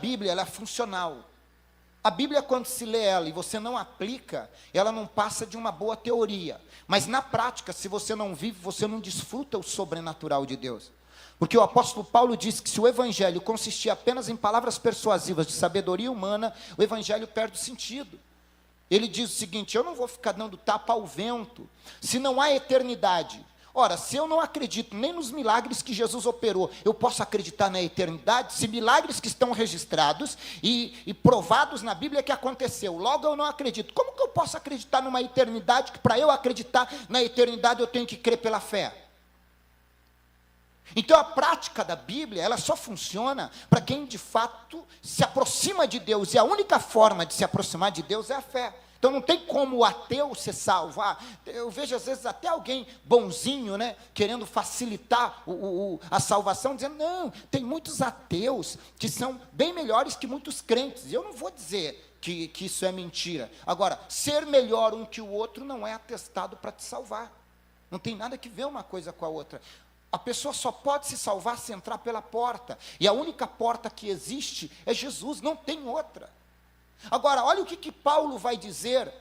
Bíblia, ela é funcional. A Bíblia, quando se lê ela e você não aplica, ela não passa de uma boa teoria. Mas na prática, se você não vive, você não desfruta o sobrenatural de Deus. Porque o apóstolo Paulo disse que se o evangelho consistir apenas em palavras persuasivas de sabedoria humana, o evangelho perde o sentido. Ele diz o seguinte: eu não vou ficar dando tapa ao vento, se não há eternidade. Ora, se eu não acredito nem nos milagres que Jesus operou, eu posso acreditar na eternidade? Se milagres que estão registrados e provados na Bíblia que aconteceu, logo eu não acredito. Como que eu posso acreditar numa eternidade, que para eu acreditar na eternidade eu tenho que crer pela fé? Então a prática da Bíblia, ela só funciona para quem de fato se aproxima de Deus, e a única forma de se aproximar de Deus é a fé. Então não tem como o ateu ser salvo. Eu vejo às vezes até alguém bonzinho, né, querendo facilitar a salvação, dizendo, não, tem muitos ateus que são bem melhores que muitos crentes. E eu não vou dizer que isso é mentira. Agora, ser melhor um que o outro não é atestado para te salvar. Não tem nada que ver uma coisa com a outra. A pessoa só pode se salvar se entrar pela porta. E a única porta que existe é Jesus, não tem outra. Agora, olha o que Paulo vai dizer,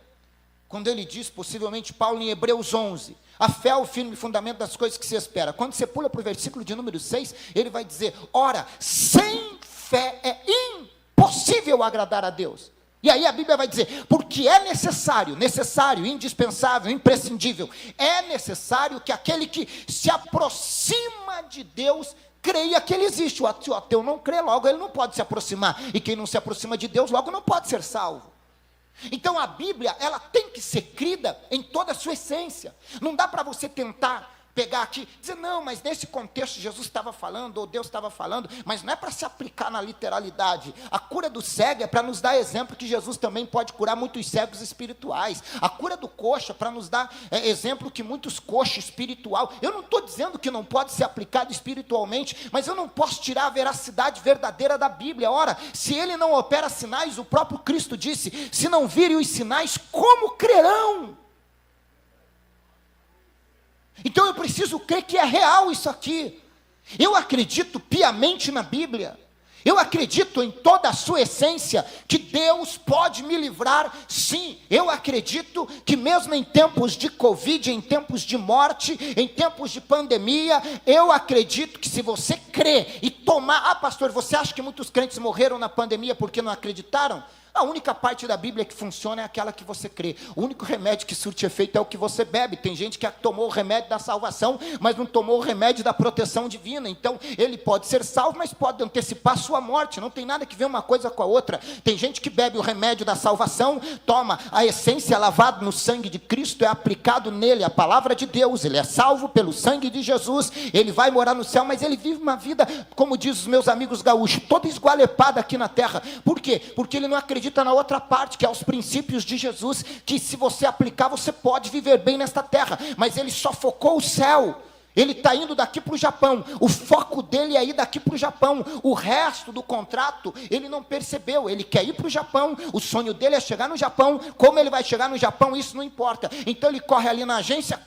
quando ele diz, possivelmente Paulo em Hebreus 11, a fé é o firme fundamento das coisas que se espera. Quando você pula para o versículo de número 6, ele vai dizer, ora, sem fé é impossível agradar a Deus. E aí a Bíblia vai dizer, porque é necessário, indispensável, imprescindível, é necessário que aquele que se aproxima de Deus creia que ele existe. O ateu não crê, logo ele não pode se aproximar. E quem não se aproxima de Deus, logo não pode ser salvo. Então a Bíblia, ela tem que ser crida em toda a sua essência. Não dá para você tentar pegar aqui, dizer, não, mas nesse contexto Jesus estava falando, ou Deus estava falando, mas não é para se aplicar na literalidade. A cura do cego é para nos dar exemplo que Jesus também pode curar muitos cegos espirituais. A cura do coxa para nos dar exemplo que muitos coxos espiritual. Eu não estou dizendo que não pode ser aplicado espiritualmente, mas eu não posso tirar a veracidade verdadeira da Bíblia. Ora, se ele não opera sinais, o próprio Cristo disse, se não virem os sinais, como crerão? Então eu preciso crer que é real isso aqui. Eu acredito piamente na Bíblia. Eu acredito em toda a sua essência que Deus pode me livrar, sim. Eu acredito que mesmo em tempos de Covid, em tempos de morte, em tempos de pandemia, eu acredito que se você crer e tomar... pastor, você acha que muitos crentes morreram na pandemia porque não acreditaram? A única parte da Bíblia que funciona é aquela que você crê. O único remédio que surte efeito é o que você bebe. Tem gente que tomou o remédio da salvação, mas não tomou o remédio da proteção divina. Então, ele pode ser salvo, mas pode antecipar a sua morte. Não tem nada que ver uma coisa com a outra. Tem gente que bebe o remédio da salvação, toma a essência lavada no sangue de Cristo, é aplicado nele a palavra de Deus. Ele é salvo pelo sangue de Jesus. Ele vai morar no céu, mas ele vive uma vida, como diz os meus amigos gaúchos, toda esgualepada aqui na terra. Por quê? Porque ele não acredita na outra parte, que é os princípios de Jesus, que se você aplicar, você pode viver bem nesta terra, mas ele só focou o céu. Ele está indo daqui para o Japão, o foco dele é ir daqui para o Japão, o resto do contrato, ele não percebeu, ele quer ir para o Japão, o sonho dele é chegar no Japão, como ele vai chegar no Japão, isso não importa, então ele corre ali na agência,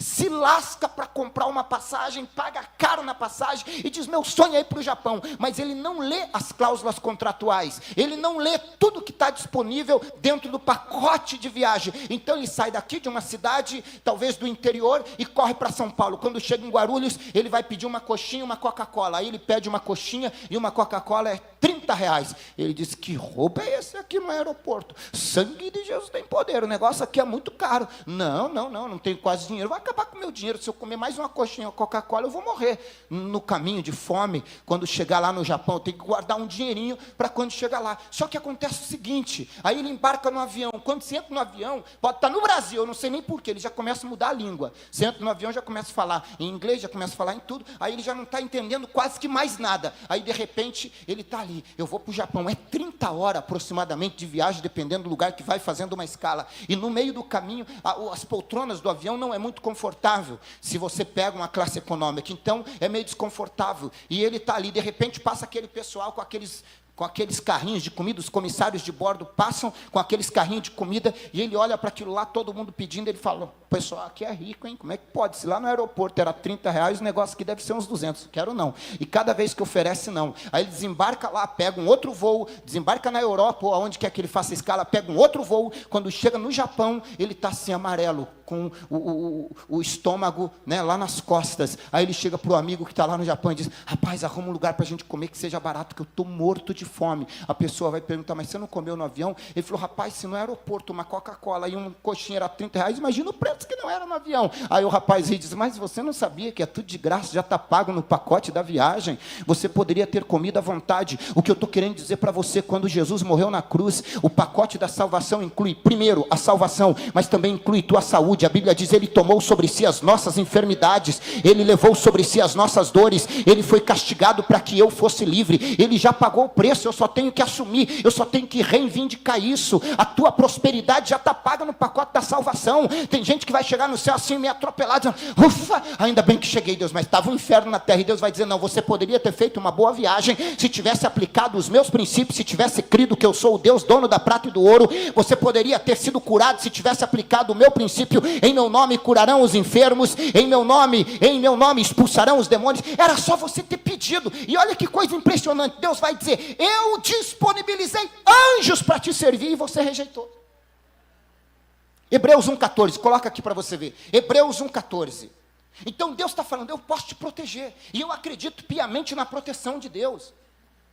se lasca para comprar uma passagem, paga caro na passagem e diz, meu sonho é ir para o Japão, mas ele não lê as cláusulas contratuais, ele não lê tudo que está disponível dentro do pacote de viagem. Então ele sai daqui de uma cidade, talvez do interior, e corre para São Paulo. Quando chega em Guarulhos, ele vai pedir uma coxinha e uma Coca-Cola. Aí ele pede uma coxinha e uma Coca-Cola, é R$30. Ele diz, que roubo é esse aqui no aeroporto? Sangue de Jesus tem poder, o negócio aqui é muito caro. Não tenho quase dinheiro, vai acabar com o meu dinheiro, se eu comer mais uma coxinha ou Coca-Cola, eu vou morrer no caminho de fome, quando chegar lá no Japão, eu tenho que guardar um dinheirinho para quando chegar lá. Só que acontece o seguinte, aí ele embarca no avião, quando você entra no avião, pode estar no Brasil, eu não sei nem porquê, ele já começa a mudar a língua, você entra no avião, já começa a falar em inglês, já começa a falar em tudo, aí ele já não está entendendo quase que mais nada, aí de repente, ele está ali, eu vou para o Japão, é 30 horas aproximadamente de viagem, dependendo do lugar que vai, fazendo uma escala, e no meio do caminho, as poltronas do avião não é muito confortável, se você pega uma classe econômica, então é meio desconfortável, e ele está ali, de repente passa aquele pessoal com aqueles com aqueles carrinhos de comida, os comissários de bordo passam com aqueles carrinhos de comida, e ele olha para aquilo lá, todo mundo pedindo, ele fala, o pessoal aqui é rico, hein? Como é que pode? Se lá no aeroporto era R$30, o negócio aqui deve ser uns 200, quero não. E cada vez que oferece, não. Aí ele desembarca lá, pega um outro voo, desembarca na Europa, ou aonde quer que ele faça escala, pega um outro voo, quando chega no Japão, ele está assim amarelo, com o estômago, né, lá nas costas. Aí ele chega para o amigo que está lá no Japão e diz, rapaz, arruma um lugar para a gente comer que seja barato, que eu estou morto de fome. A pessoa vai perguntar, mas você não comeu no avião? Ele falou, rapaz, se no aeroporto uma Coca-Cola e um coxinha era R$30, imagina o preço que não era no avião. Aí o rapaz diz, mas você não sabia que é tudo de graça, já está pago no pacote da viagem? Você poderia ter comido à vontade. O que eu estou querendo dizer para você, quando Jesus morreu na cruz, o pacote da salvação inclui, primeiro, a salvação, mas também inclui tua saúde. A Bíblia diz, ele tomou sobre si as nossas enfermidades, ele levou sobre si as nossas dores, ele foi castigado para que eu fosse livre, ele já pagou o preço, eu só tenho que assumir, eu só tenho que reivindicar isso. A tua prosperidade já está paga no pacote da salvação. Tem gente que vai chegar no céu assim, meio atropelado, dizendo, ufa, ainda bem que cheguei, Deus, mas estava um inferno na terra, e Deus vai dizer, não, você poderia ter feito uma boa viagem, se tivesse aplicado os meus princípios, se tivesse crido que eu sou o Deus, dono da prata e do ouro, você poderia ter sido curado, se tivesse aplicado o meu princípio, em meu nome curarão os enfermos, em meu nome expulsarão os demônios. Era só você ter pedido. E olha que coisa impressionante, Deus vai dizer, eu disponibilizei anjos para te servir, e você rejeitou. Hebreus 1,14, coloca aqui para você ver, Hebreus 1,14. Então Deus está falando, eu posso te proteger, e eu acredito piamente na proteção de Deus,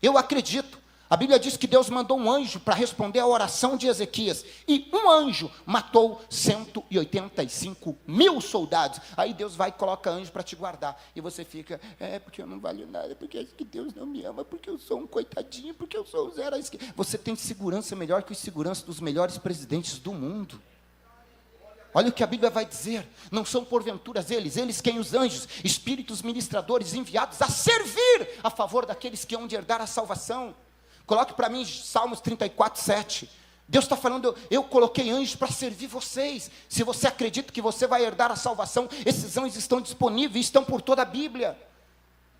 eu acredito. A Bíblia diz que Deus mandou um anjo para responder à oração de Ezequias, e um anjo matou 185 mil soldados. Aí Deus vai e coloca anjo para te guardar, e você fica, porque eu não valho nada, porque acho que Deus não me ama, porque eu sou um coitadinho, porque eu sou um zero à esquerda. Você tem segurança melhor que os seguranças dos melhores presidentes do mundo. Olha o que a Bíblia vai dizer, não são porventuras eles quem os anjos, espíritos ministradores enviados a servir a favor daqueles que hão de herdar a salvação. Coloque para mim Salmos 34:7. Deus está falando, eu coloquei anjos para servir vocês. Se você acredita que você vai herdar a salvação, esses anjos estão disponíveis, estão por toda a Bíblia.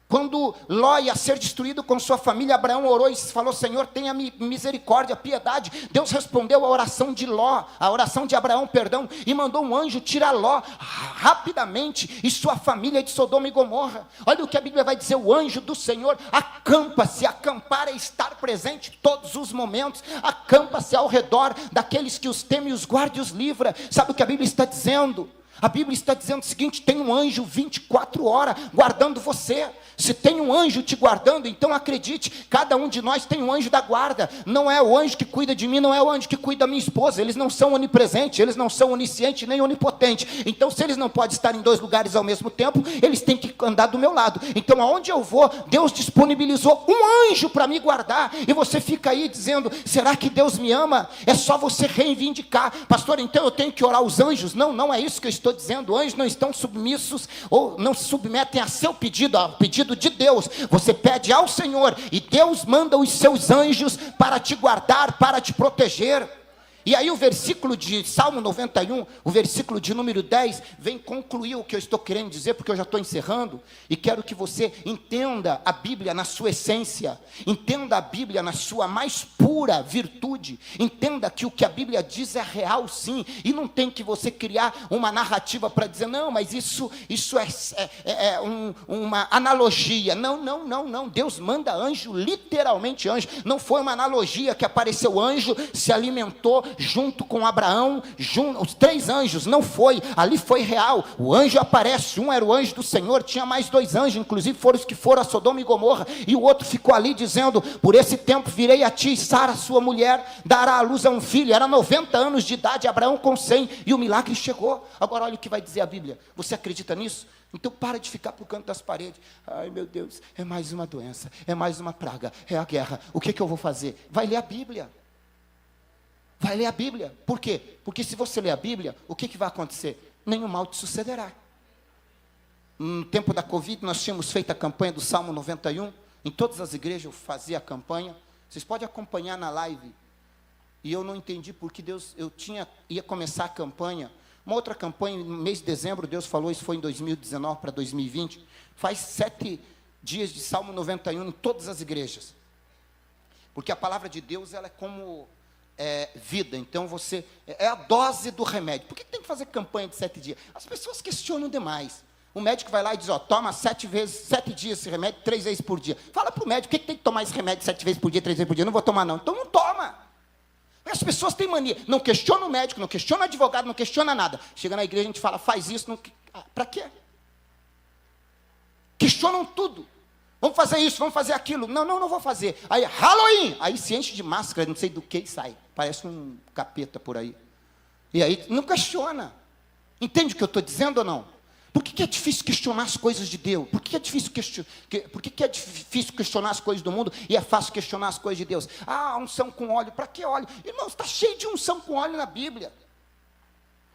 Quando Ló ia ser destruído com sua família, Abraão orou e falou, Senhor, tenha misericórdia, piedade. Deus respondeu a oração de Ló, a oração de Abraão, perdão, e mandou um anjo tirar Ló rapidamente e sua família de Sodoma e Gomorra. Olha o que a Bíblia vai dizer, o anjo do Senhor acampa-se, acampar é estar presente em todos os momentos, acampa-se ao redor daqueles que os temem e os guarda e os livra. Sabe o que a Bíblia está dizendo? A Bíblia está dizendo o seguinte, tem um anjo 24 horas guardando você. Se tem um anjo te guardando, então acredite, cada um de nós tem um anjo da guarda. Não é o anjo que cuida de mim, não é o anjo que cuida da minha esposa. Eles não são onipresentes, eles não são oniscientes nem onipotentes. Então se eles não podem estar em dois lugares ao mesmo tempo, eles têm que andar do meu lado. Então aonde eu vou, Deus disponibilizou um anjo para me guardar. E você fica aí dizendo, será que Deus me ama? É só você reivindicar. Pastor, então eu tenho que orar aos anjos? Não, não é isso que eu estou dizendo. Anjos não estão submissos ou não se submetem a seu pedido, ao pedido de Deus. Você pede ao Senhor e Deus manda os seus anjos para te guardar, para te proteger. E aí o versículo de Salmo 91, o versículo de número 10, vem concluir o que eu estou querendo dizer, porque eu já estou encerrando, e quero que você entenda a Bíblia na sua essência, entenda a Bíblia na sua mais pura virtude, entenda que o que a Bíblia diz é real sim, e não tem que você criar uma narrativa para dizer, não, mas isso é uma analogia. Não, Deus manda anjo, literalmente anjo, não foi uma analogia que apareceu anjo, se alimentou junto com Abraão, os três anjos, não foi, ali foi real, o anjo aparece, um era o anjo do Senhor, tinha mais dois anjos, inclusive foram os que foram a Sodoma e Gomorra, e o outro ficou ali dizendo, por esse tempo virei a ti, e Sara, sua mulher, dará à luz a um filho, era 90 anos de idade, Abraão com 100, e o milagre chegou. Agora olha o que vai dizer a Bíblia, você acredita nisso? Então para de ficar para o canto das paredes, ai meu Deus, é mais uma doença, é mais uma praga, é a guerra, o que eu vou fazer? Vai ler a Bíblia. Vai ler a Bíblia. Por quê? Porque se você ler a Bíblia, o que vai acontecer? Nenhum mal te sucederá. No tempo da Covid, nós tínhamos feito a campanha do Salmo 91. Em todas as igrejas eu fazia a campanha. Vocês podem acompanhar na live. E eu não entendi porque Deus, ia começar a campanha. Uma outra campanha, no mês de dezembro, Deus falou, isso foi em 2019 para 2020. Faz 7 dias de Salmo 91 em todas as igrejas. Porque a palavra de Deus, ela é como vida. Então, é a dose do remédio. Por que tem que fazer campanha de 7 dias? As pessoas questionam demais. O médico vai lá e diz, toma 7 dias esse remédio, 3 vezes por dia. Fala para o médico, por que tem que tomar esse remédio 7 vezes por dia, 3 vezes por dia? Não vou tomar não. Então não toma. As pessoas têm mania. Não questiona o médico, não questiona o advogado, não questiona nada. Chega na igreja, a gente fala, faz isso. Para quê? Questionam tudo. Vamos fazer isso, vamos fazer aquilo. Não vou fazer. Aí, Halloween. Aí se enche de máscara, não sei do que, e sai. Parece um capeta por aí. E aí, não questiona. Entende o que eu estou dizendo ou não? Por que é difícil questionar as coisas de Deus? Por que é difícil questionar as coisas do mundo e é fácil questionar as coisas de Deus? Unção com óleo. Para que óleo? Irmãos, está cheio de unção com óleo na Bíblia.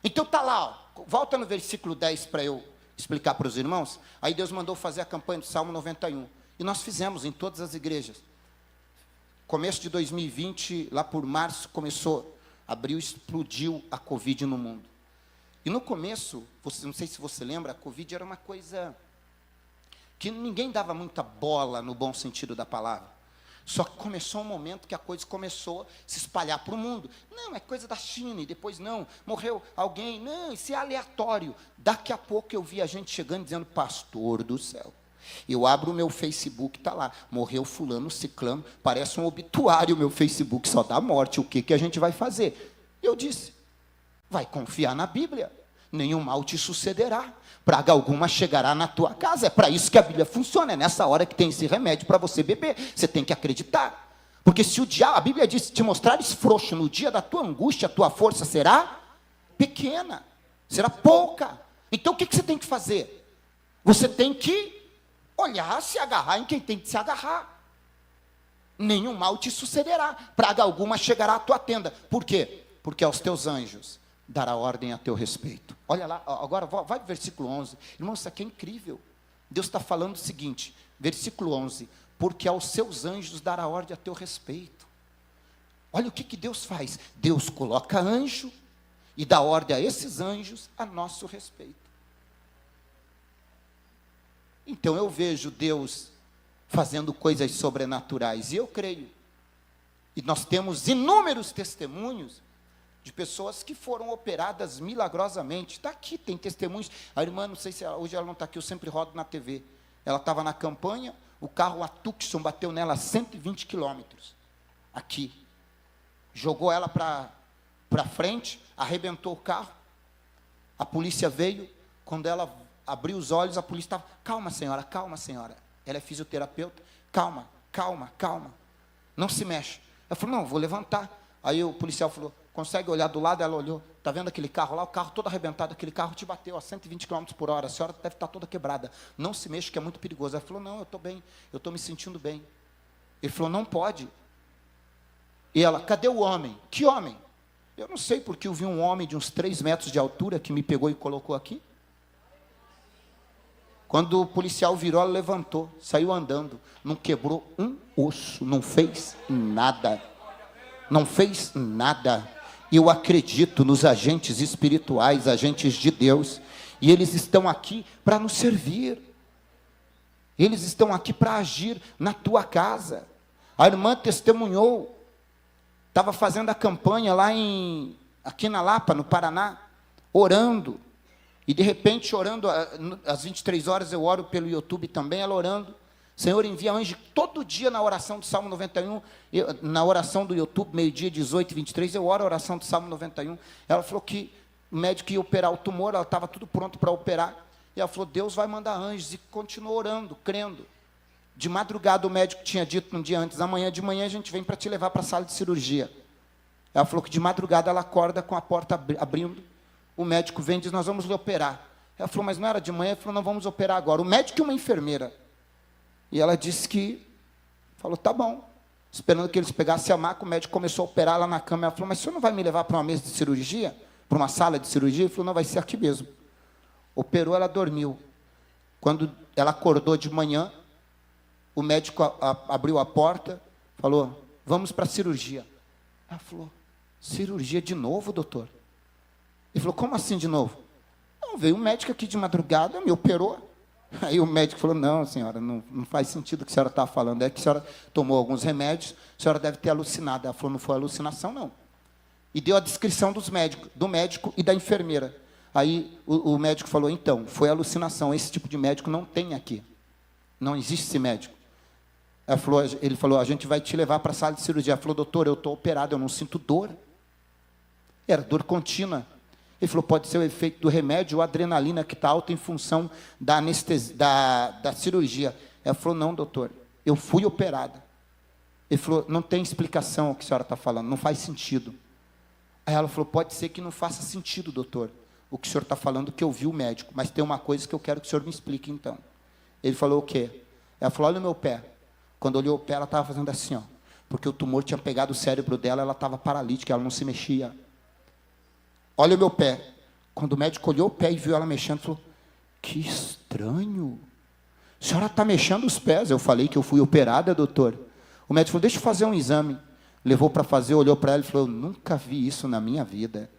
Então está lá, volta no versículo 10 para eu explicar para os irmãos. Aí Deus mandou fazer a campanha do Salmo 91. E nós fizemos em todas as igrejas. Começo de 2020, lá por março, abril, explodiu a Covid no mundo. E no começo, não sei se você lembra, a Covid era uma coisa que ninguém dava muita bola no bom sentido da palavra. Só que começou um momento que a coisa começou a se espalhar para o mundo. Não, é coisa da China, e depois não, morreu alguém. Não, isso é aleatório. Daqui a pouco eu vi a gente chegando dizendo, pastor do céu. Eu abro o meu Facebook, está lá, morreu fulano, ciclano, parece um obituário o meu Facebook, só dá morte, o que a gente vai fazer? Eu disse, vai confiar na Bíblia, nenhum mal te sucederá, praga alguma chegará na tua casa. É para isso que a Bíblia funciona, é nessa hora que tem esse remédio para você beber, você tem que acreditar, porque se o diabo, a Bíblia diz, se te mostrares frouxo no dia da tua angústia, a tua força será pequena, será pouca. Então o que você tem que fazer? Você tem que olhar, se agarrar em quem tem que se agarrar. Nenhum mal te sucederá, praga alguma chegará à tua tenda. Por quê? Porque aos teus anjos dará ordem a teu respeito. Olha lá, agora vai para o versículo 11. Irmão, isso aqui é incrível. Deus está falando o seguinte, versículo 11. Porque aos seus anjos dará ordem a teu respeito. Olha o que Deus faz. Deus coloca anjo e dá ordem a esses anjos a nosso respeito. Então eu vejo Deus fazendo coisas sobrenaturais, e eu creio. E nós temos inúmeros testemunhos de pessoas que foram operadas milagrosamente. Está aqui, tem testemunhos. A irmã, não sei se hoje ela não está aqui, eu sempre rodo na TV. Ela estava na campanha, o carro, a Tucson, bateu nela a 120 quilômetros. Aqui. Jogou ela para frente, arrebentou o carro. A polícia veio, quando ela abriu os olhos, a polícia estava, calma senhora, ela é fisioterapeuta, calma, não se mexe. Ela falou, não, vou levantar. Aí o policial falou, consegue olhar do lado? Ela olhou, está vendo aquele carro lá? O carro todo arrebentado, aquele carro te bateu a 120 km por hora, a senhora deve estar toda quebrada, não se mexe que é muito perigoso. Ela falou, não, eu estou bem, eu estou me sentindo bem. Ele falou, não pode. E ela, cadê o homem? Que homem? Eu não sei, porque eu vi um homem de uns 3 metros de altura, que me pegou e colocou aqui. Quando o policial virou, ela levantou, saiu andando, não quebrou um osso, não fez nada. Eu acredito nos agentes espirituais, agentes de Deus, e eles estão aqui para nos servir. Eles estão aqui para agir na tua casa. A irmã testemunhou, estava fazendo a campanha lá aqui na Lapa, no Paraná, orando. E de repente, orando, às 23 horas, eu oro pelo YouTube também, ela orando. Senhor, envia anjo todo dia na oração do Salmo 91, na oração do YouTube, meio-dia, 18 e 23, eu oro a oração do Salmo 91. Ela falou que o médico ia operar o tumor, ela estava tudo pronto para operar. E ela falou, Deus vai mandar anjos, e continuou orando, crendo. De madrugada, o médico tinha dito um dia antes, amanhã de manhã a gente vem para te levar para a sala de cirurgia. Ela falou que de madrugada ela acorda com a porta abrindo. O médico vem e diz, nós vamos lhe operar. Ela falou, mas não era de manhã? Ele falou, não, vamos operar agora. O médico e uma enfermeira. E ela disse que, falou, tá bom. Esperando que eles pegassem a maca, o médico começou a operar lá na cama. Ela falou, mas o senhor não vai me levar para uma mesa de cirurgia? Para uma sala de cirurgia? Ele falou, não, vai ser aqui mesmo. Operou, ela dormiu. Quando ela acordou de manhã, o médico abriu a porta, falou, vamos para a cirurgia. Ela falou, cirurgia de novo, doutor? Ele falou, como assim de novo? Não, veio um médico aqui de madrugada, me operou. Aí o médico falou, não, senhora, não faz sentido o que a senhora está falando. É que a senhora tomou alguns remédios, a senhora deve ter alucinado. Ela falou, não foi alucinação, não. E deu a descrição do médico e da enfermeira. Aí o médico falou, então, foi alucinação, esse tipo de médico não tem aqui. Não existe esse médico. Ele falou, a gente vai te levar para a sala de cirurgia. Ela falou, doutor, eu estou operado, eu não sinto dor. Era dor contínua. Ele falou, pode ser o efeito do remédio ou adrenalina que está alta em função da anestesia, da cirurgia. Ela falou, não, doutor, eu fui operada. Ele falou, não tem explicação o que a senhora está falando, não faz sentido. Aí ela falou, pode ser que não faça sentido, doutor, o que o senhor está falando, que eu vi o médico, mas tem uma coisa que eu quero que o senhor me explique, então. Ele falou, o quê? Ela falou, olha o meu pé. Quando olhou o pé, ela estava fazendo assim, ó, porque o tumor tinha pegado o cérebro dela, ela estava paralítica, ela não se mexia. Olha o meu pé. Quando o médico olhou o pé e viu ela mexendo, falou, que estranho. A senhora está mexendo os pés. Eu falei que eu fui operada, doutor. O médico falou, deixa eu fazer um exame. Levou para fazer, olhou para ela e falou, eu nunca vi isso na minha vida.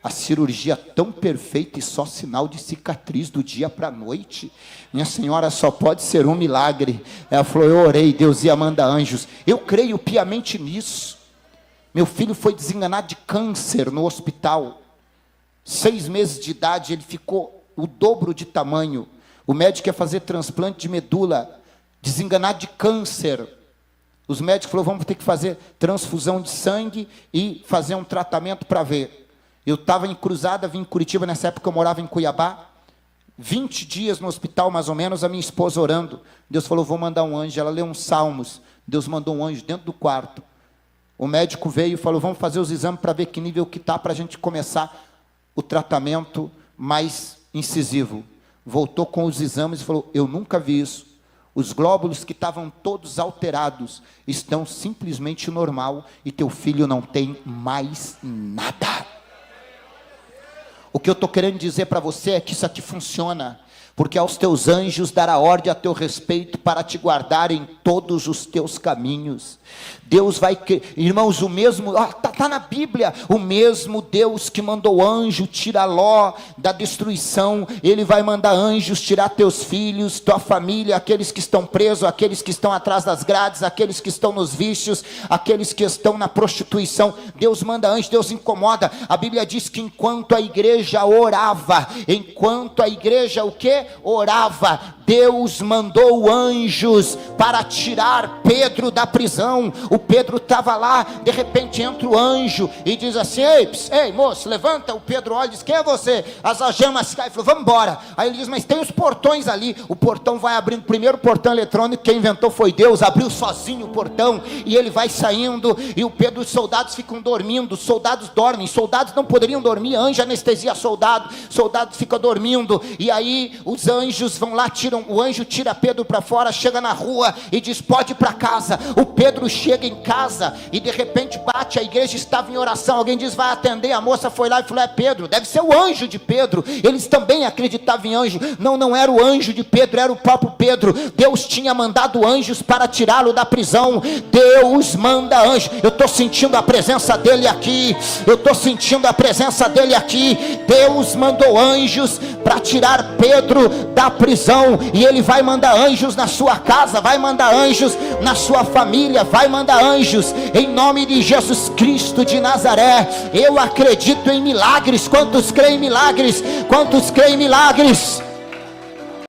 A cirurgia tão perfeita e só sinal de cicatriz do dia para a noite. Minha senhora, só pode ser um milagre. Ela falou, eu orei, Deus ia mandar anjos. Eu creio piamente nisso. Meu filho foi desenganado de câncer no hospital. 6 meses de idade, ele ficou o dobro de tamanho. O médico ia fazer transplante de medula, desenganado de câncer. Os médicos falaram, vamos ter que fazer transfusão de sangue e fazer um tratamento para ver. Eu estava em Cruzada, vim em Curitiba, nessa época eu morava em Cuiabá. 20 dias no hospital, mais ou menos, a minha esposa orando. Deus falou, vou mandar um anjo. Ela leu uns salmos. Deus mandou um anjo dentro do quarto. O médico veio e falou, vamos fazer os exames para ver que nível que está, para a gente começar o tratamento mais incisivo. Voltou com os exames e falou, eu nunca vi isso. Os glóbulos que estavam todos alterados estão simplesmente normal e teu filho não tem mais nada. O que eu estou querendo dizer para você é que isso aqui funciona. Porque aos teus anjos dará ordem a teu respeito para te guardar em todos os teus caminhos. Deus vai, irmãos, o mesmo, está na Bíblia, o mesmo Deus que mandou anjo tirar Ló da destruição, Ele vai mandar anjos tirar teus filhos, tua família, aqueles que estão presos, aqueles que estão atrás das grades, aqueles que estão nos vícios, aqueles que estão na prostituição. Deus manda anjos, Deus incomoda. A Bíblia diz que enquanto a igreja orava, o quê? Orava, Deus mandou anjos para tirar Pedro da prisão. O Pedro estava lá, de repente entra o anjo e diz assim, ei moço, levanta. O Pedro olha e diz, quem é você? As algemas caem, falou, vamos embora. Aí ele diz, mas tem os portões ali. O portão vai abrindo, o primeiro portão eletrônico, quem inventou foi Deus, abriu sozinho o portão, e ele vai saindo, e o Pedro, os soldados ficam dormindo, os soldados dormem, soldados não poderiam dormir, anjo anestesia soldado fica dormindo, e aí os anjos vão lá, o anjo tira Pedro para fora, chega na rua e diz, pode ir para casa. O Pedro chega em casa e de repente bate, a igreja estava em oração, alguém diz, vai atender. A moça foi lá e falou, é Pedro, deve ser o anjo de Pedro. Eles também acreditavam em anjo. Não era o anjo de Pedro, era o próprio Pedro. Deus tinha mandado anjos para tirá-lo da prisão. Deus manda anjos. Eu estou sentindo a presença dele aqui, Deus mandou anjos para tirar Pedro da prisão, e Ele vai mandar anjos na sua casa, vai mandar anjos na sua família, vai mandar anjos em nome de Jesus Cristo de Nazaré. Eu acredito em milagres. Quantos creem em milagres?